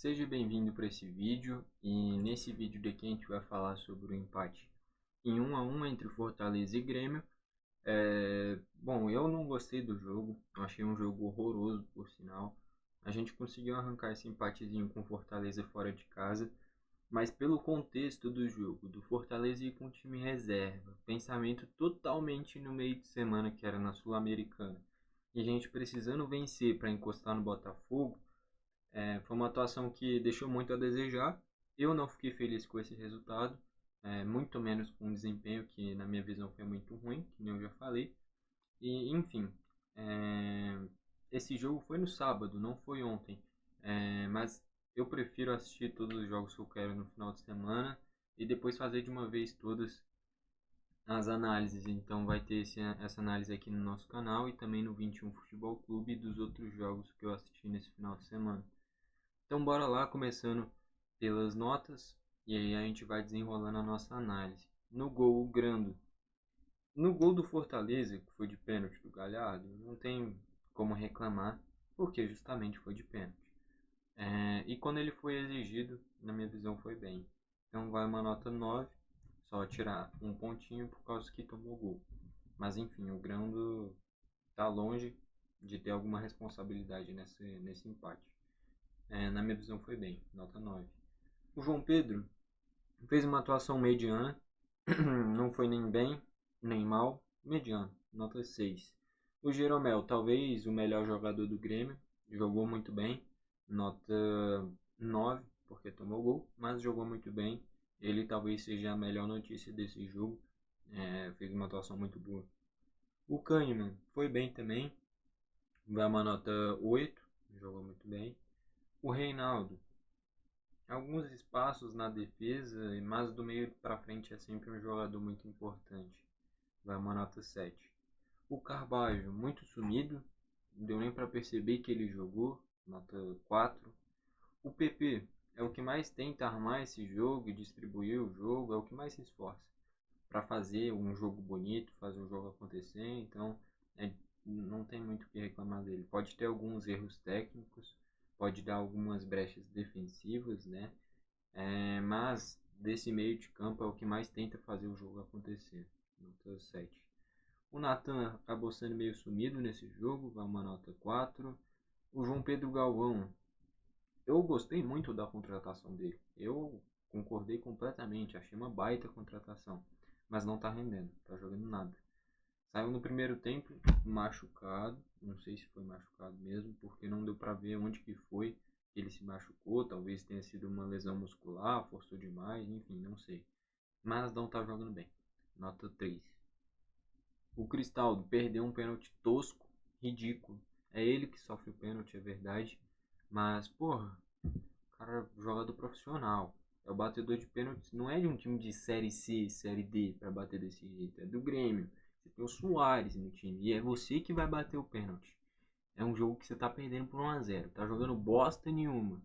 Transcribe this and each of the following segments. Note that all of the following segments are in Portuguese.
Seja bem-vindo para esse vídeo e nesse vídeo daqui a gente vai falar sobre o empate em 1-1 entre Fortaleza e Grêmio. Bom, eu não gostei do jogo, achei um jogo horroroso por sinal. A gente conseguiu arrancar esse empatezinho com Fortaleza fora de casa, mas pelo contexto do jogo, do Fortaleza ir com o time reserva, pensamento totalmente no meio de semana que era na Sul-Americana, e a gente precisando vencer para encostar no Botafogo. Foi uma atuação que deixou muito a desejar. Eu não fiquei feliz com esse resultado, muito menos com o desempenho, que na minha visão foi muito ruim, que nem eu já falei. E, enfim, é, esse jogo foi no sábado, não foi ontem. Mas eu prefiro assistir todos os jogos que eu quero no final de semana e depois fazer de uma vez todas as análises. Então vai ter essa análise aqui no nosso canal e também no 21 Futebol Clube dos outros jogos que eu assisti nesse final de semana. Então bora lá, começando pelas notas, e aí a gente vai desenrolando a nossa análise. No gol, o Grando. No gol do Fortaleza, que foi de pênalti do Galhardo, não tem como reclamar, porque justamente foi de pênalti. E quando ele foi exigido, na minha visão foi bem. Então vai uma nota 9, só tirar um pontinho por causa que tomou gol. Mas enfim, o Grando tá longe de ter alguma responsabilidade nesse empate. Na minha visão foi bem, nota 9. O João Pedro fez uma atuação mediana, não foi nem bem, nem mal, mediano, nota 6. O Jeromel, talvez o melhor jogador do Grêmio, jogou muito bem, nota 9, porque tomou gol, mas jogou muito bem. Ele talvez seja a melhor notícia desse jogo, fez uma atuação muito boa. O Kahneman foi bem também, vai uma nota 8, jogou muito bem. O Reinaldo, alguns espaços na defesa, mas do meio para frente é sempre um jogador muito importante. Vai uma nota 7. O Carvalho, muito sumido, não deu nem para perceber que ele jogou, nota 4. O PP é o que mais tenta armar esse jogo e distribuir o jogo, é o que mais se esforça para fazer um jogo bonito, fazer o jogo acontecer, então não tem muito o que reclamar dele. Pode ter alguns erros técnicos, pode dar algumas brechas defensivas, né? Mas desse meio de campo é o que mais tenta fazer o jogo acontecer. Nota 7. O Nathan acabou sendo meio sumido nesse jogo, vai uma nota 4. O João Pedro Galvão, eu gostei muito da contratação dele. Eu concordei completamente, achei uma baita contratação. Mas não tá rendendo, tá jogando nada. Saiu no primeiro tempo machucado, não sei se foi machucado mesmo, porque não deu pra ver onde que foi que ele se machucou, talvez tenha sido uma lesão muscular, forçou demais, enfim, não sei. Mas não tá jogando bem. Nota 3. O Cristaldo perdeu um pênalti tosco, ridículo. É ele que sofre o pênalti, é verdade. Mas, porra, cara, jogador profissional. É o batedor de pênaltis, não é de um time de Série C, Série D pra bater desse jeito. É do Grêmio. Você tem o Suárez no time. E é você que vai bater o pênalti. É um jogo que você tá perdendo por 1-0. Tá jogando bosta nenhuma.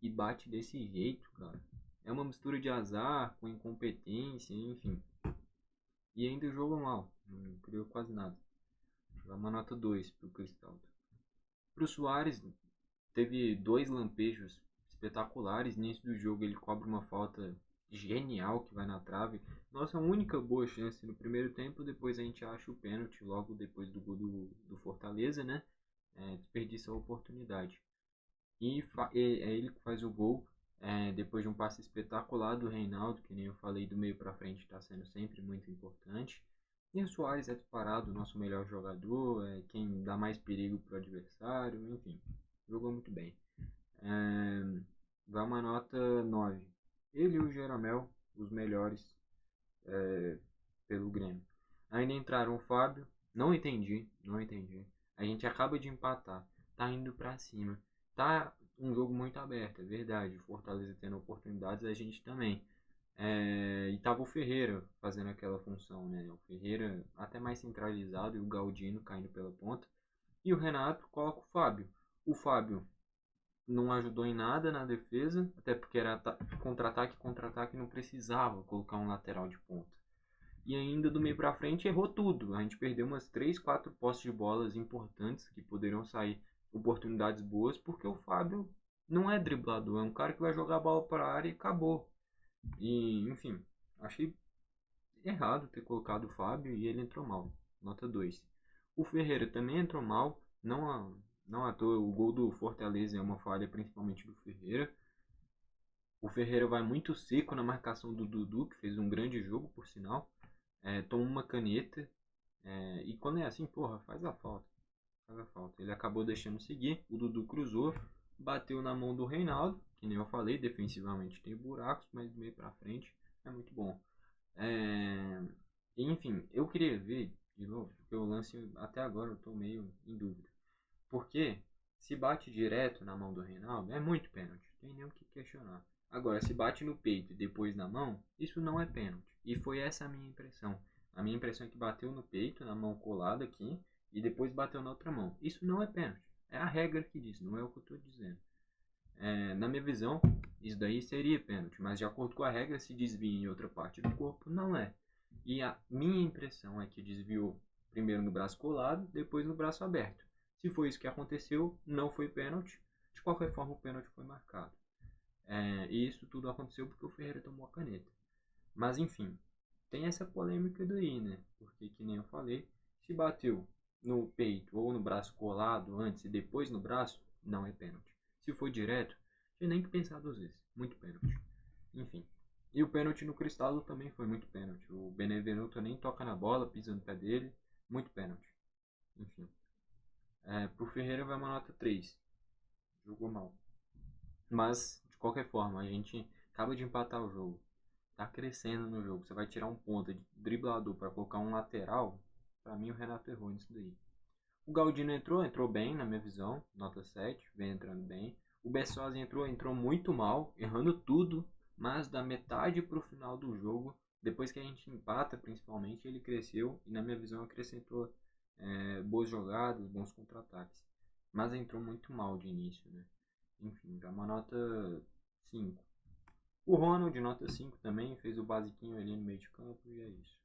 E bate desse jeito, cara. É uma mistura de azar com incompetência, enfim. E ainda jogou mal. Não criou quase nada. Dá uma nota 2 pro Cristaldo. Pro Suárez, teve 2 lampejos espetaculares. No início do jogo ele cobra uma falta genial que vai na trave. Nossa única boa chance no primeiro tempo. Depois a gente acha o pênalti logo depois do gol do Fortaleza, né? Desperdiça a oportunidade. E é ele que faz o gol depois de um passe espetacular do Reinaldo, que nem eu falei, do meio para frente está sendo sempre muito importante. E o Suárez é disparado, o nosso melhor jogador, quem dá mais perigo para o adversário, enfim, jogou muito bem. Vai uma nota 9. Ele e o Jeromel, os melhores pelo Grêmio. Ainda entraram o Fábio, não entendi. A gente acaba de empatar, tá indo para cima. Tá um jogo muito aberto, é verdade. O Fortaleza tendo oportunidades, a gente também. E tava o Ferreira fazendo aquela função, né? O Ferreira até mais centralizado e o Galdino caindo pela ponta. E o Renato coloca o Fábio. O Fábio não ajudou em nada na defesa, até porque era contra-ataque, não precisava colocar um lateral de ponta. E ainda do meio pra frente errou tudo. A gente perdeu umas 3, 4 postes de bolas importantes que poderiam sair oportunidades boas, porque o Fábio não é driblador, é um cara que vai jogar a bola para a área e acabou. E, enfim, achei errado ter colocado o Fábio e ele entrou mal. Nota 2. O Ferreira também entrou mal. Não à toa, o gol do Fortaleza é uma falha principalmente do Ferreira. O Ferreira vai muito seco na marcação do Dudu, que fez um grande jogo, por sinal. Toma uma caneta. E quando é assim, porra, faz a falta. Faz a falta. Ele acabou deixando seguir. O Dudu cruzou. Bateu na mão do Reinaldo. Que nem eu falei, defensivamente tem buracos, mas do meio pra frente é muito bom. Enfim, eu queria ver de novo, porque o lance até agora eu tô meio em dúvida. Porque se bate direto na mão do Reinaldo, é muito pênalti, não tem nem o que questionar. Agora, se bate no peito e depois na mão, isso não é pênalti. E foi essa a minha impressão. A minha impressão é que bateu no peito, na mão colada aqui, e depois bateu na outra mão. Isso não é pênalti. É a regra que diz, não é o que eu estou dizendo. Na minha visão, isso daí seria pênalti, mas de acordo com a regra, se desvia em outra parte do corpo, não é. E a minha impressão é que desviou primeiro no braço colado, depois no braço aberto. Se foi isso que aconteceu, não foi pênalti. De qualquer forma, o pênalti foi marcado. E isso tudo aconteceu porque o Ferreira tomou a caneta. Mas enfim, tem essa polêmica daí, né? Porque, que nem eu falei, se bateu no peito ou no braço colado antes e depois no braço, não é pênalti. Se foi direto, tinha nem que pensar duas vezes. Muito pênalti. Enfim. E o pênalti no Cristaldo também foi muito pênalti. O Benevenuto nem toca na bola, pisa no pé dele. Muito pênalti. Enfim. Pro Ferreira vai uma nota 3. Jogou mal. Mas, de qualquer forma, a gente acaba de empatar o jogo. Tá crescendo no jogo. Você vai tirar um ponta de driblador para colocar um lateral. Pra mim, o Renato errou nisso daí. O Galdino entrou bem na minha visão. Nota 7, vem entrando bem. O Bessosa entrou muito mal, errando tudo. Mas da metade pro final do jogo, depois que a gente empata principalmente, ele cresceu e na minha visão acrescentou boas jogadas, bons contra-ataques. Mas entrou muito mal de início, né? Enfim, dá uma nota 5. O Ronald, nota 5 também, fez o basiquinho ali no meio de campo e é isso.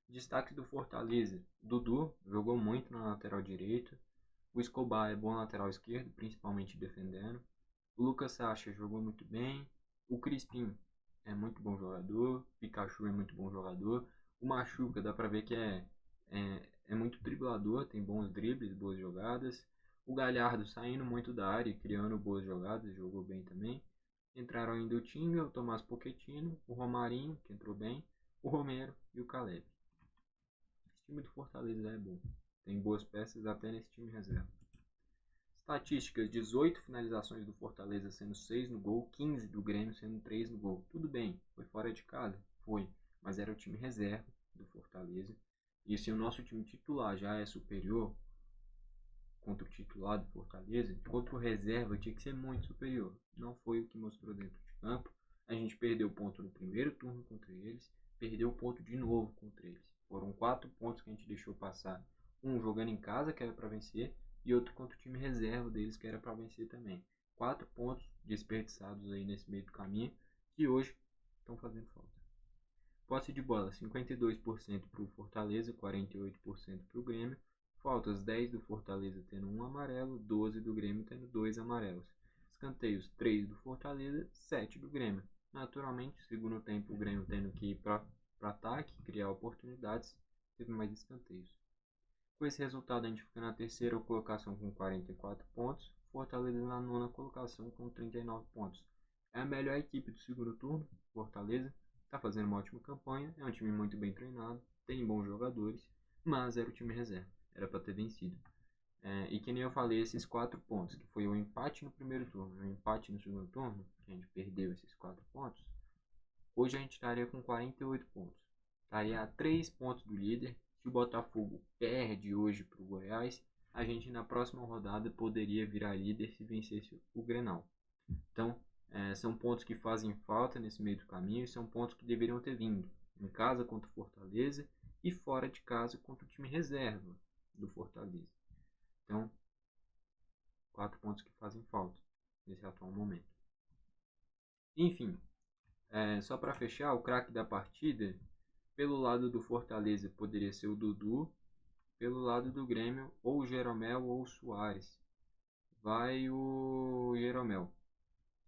Destaque do Fortaleza. Dudu jogou muito na lateral direita. O Escobar é bom lateral esquerdo, principalmente defendendo. O Lucas Sacha jogou muito bem. O Crispim é muito bom jogador. Pikachu é muito bom jogador. O Machuca dá pra ver que é muito driblador, tem bons dribles, boas jogadas. O Galhardo saindo muito da área e criando boas jogadas, jogou bem também. Entraram ainda o Tinga, o Tomás Pochettino, o Romarinho, que entrou bem, o Romero e o Caleb. Esse time do Fortaleza é bom. Tem boas peças até nesse time reserva. Estatísticas: 18 finalizações do Fortaleza, sendo 6 no gol, 15 do Grêmio, sendo 3 no gol. Tudo bem, foi fora de casa? Foi, mas era o time reserva do Fortaleza. E se o nosso time titular já é superior contra o titular do Fortaleza, contra o reserva tinha que ser muito superior. Não foi o que mostrou dentro de campo. A gente perdeu ponto no primeiro turno contra eles, perdeu ponto de novo contra eles. Foram 4 pontos que a gente deixou passar. Um jogando em casa, que era para vencer, e outro contra o time reserva deles, que era para vencer também. 4 pontos desperdiçados aí nesse meio do caminho, que hoje estão fazendo falta. Posse de bola, 52% para o Fortaleza, 48% para o Grêmio. Faltas, 10 do Fortaleza tendo um amarelo, 12 do Grêmio tendo 2 amarelos. Escanteios, 3 do Fortaleza, 7 do Grêmio. Naturalmente, segundo tempo, o Grêmio tendo que ir para ataque, criar oportunidades, teve mais escanteios. Com esse resultado, a gente fica na terceira colocação com 44 pontos, Fortaleza na nona colocação com 39 pontos. É a melhor equipe do segundo turno, Fortaleza, está fazendo uma ótima campanha, é um time muito bem treinado, tem bons jogadores, mas era o time reserva, era para ter vencido. E que nem eu falei, esses 4 pontos, que foi o empate no primeiro turno, o empate no segundo turno, que a gente perdeu esses 4 pontos, hoje a gente estaria com 48 pontos. Estaria a 3 pontos do líder. Se o Botafogo perde hoje para o Goiás, a gente na próxima rodada poderia virar líder se vencesse o Grenal. Então, são pontos que fazem falta nesse meio do caminho e são pontos que deveriam ter vindo em casa contra o Fortaleza e fora de casa contra o time reserva do Fortaleza. Então, 4 pontos que fazem falta nesse atual momento. Enfim, só para fechar, o craque da partida, pelo lado do Fortaleza poderia ser o Dudu, pelo lado do Grêmio ou o Jeromel ou o Soares. Vai o Jeromel.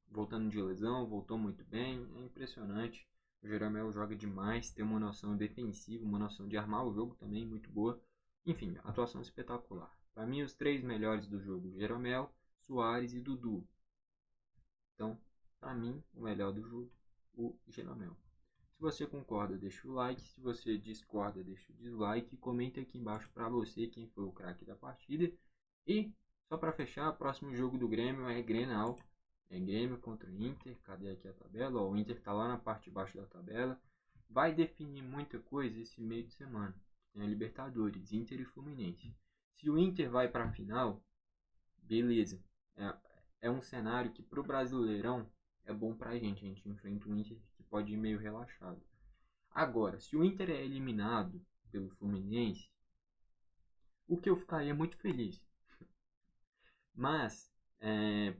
voltando de lesão, voltou muito bem, é impressionante. O Jeromel joga demais, tem uma noção defensiva, uma noção de armar o jogo também muito boa. Enfim, atuação espetacular. Para mim, os 3 melhores do jogo: Jeromel, Soares e Dudu. Então, para mim, o melhor do jogo, o Jeromel. Se você concorda, deixa o like. Se você discorda, deixa o dislike. Comenta aqui embaixo para você quem foi o craque da partida. E, só para fechar, o próximo jogo do Grêmio é Grenal. É Grêmio contra Inter. Cadê aqui a tabela? Ó, o Inter está lá na parte de baixo da tabela. Vai definir muita coisa esse meio de semana. Tem a Libertadores, Inter e Fluminense. Se o Inter vai para a final, beleza. É um cenário que pro Brasileirão é bom pra gente. A gente enfrenta um Inter que pode ir meio relaxado. Agora, se o Inter é eliminado pelo Fluminense, o que eu ficaria muito feliz. Mas,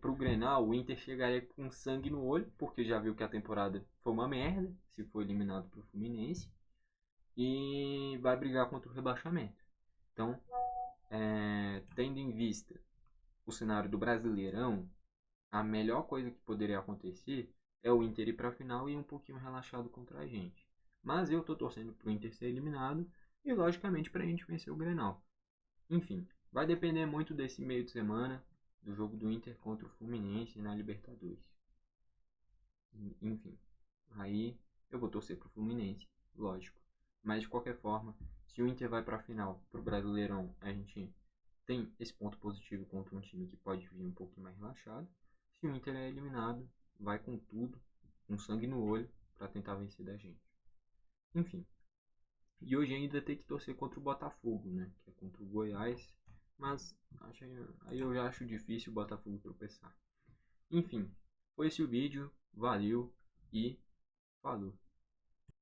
pro Grenal, o Inter chegaria com sangue no olho, porque já viu que a temporada foi uma merda, se for eliminado pro Fluminense, e vai brigar contra o rebaixamento. Então, tendo em vista o cenário do Brasileirão, a melhor coisa que poderia acontecer é o Inter ir para a final e ir um pouquinho relaxado contra a gente. Mas eu tô torcendo pro Inter ser eliminado e, logicamente, pra gente vencer o Grenal. Enfim, vai depender muito desse meio de semana, do jogo do Inter contra o Fluminense na Libertadores. Enfim, aí eu vou torcer pro Fluminense, lógico. Mas de qualquer forma, se o Inter vai para a final, pro Brasileirão, a gente tem esse ponto positivo contra um time que pode vir um pouquinho mais relaxado. Se o Inter é eliminado, vai com tudo, com sangue no olho, para tentar vencer da gente. Enfim. E hoje ainda tem que torcer contra o Botafogo, né? Que é contra o Goiás. Mas aí eu já acho difícil o Botafogo tropeçar. Enfim, foi esse o vídeo. Valeu e falou.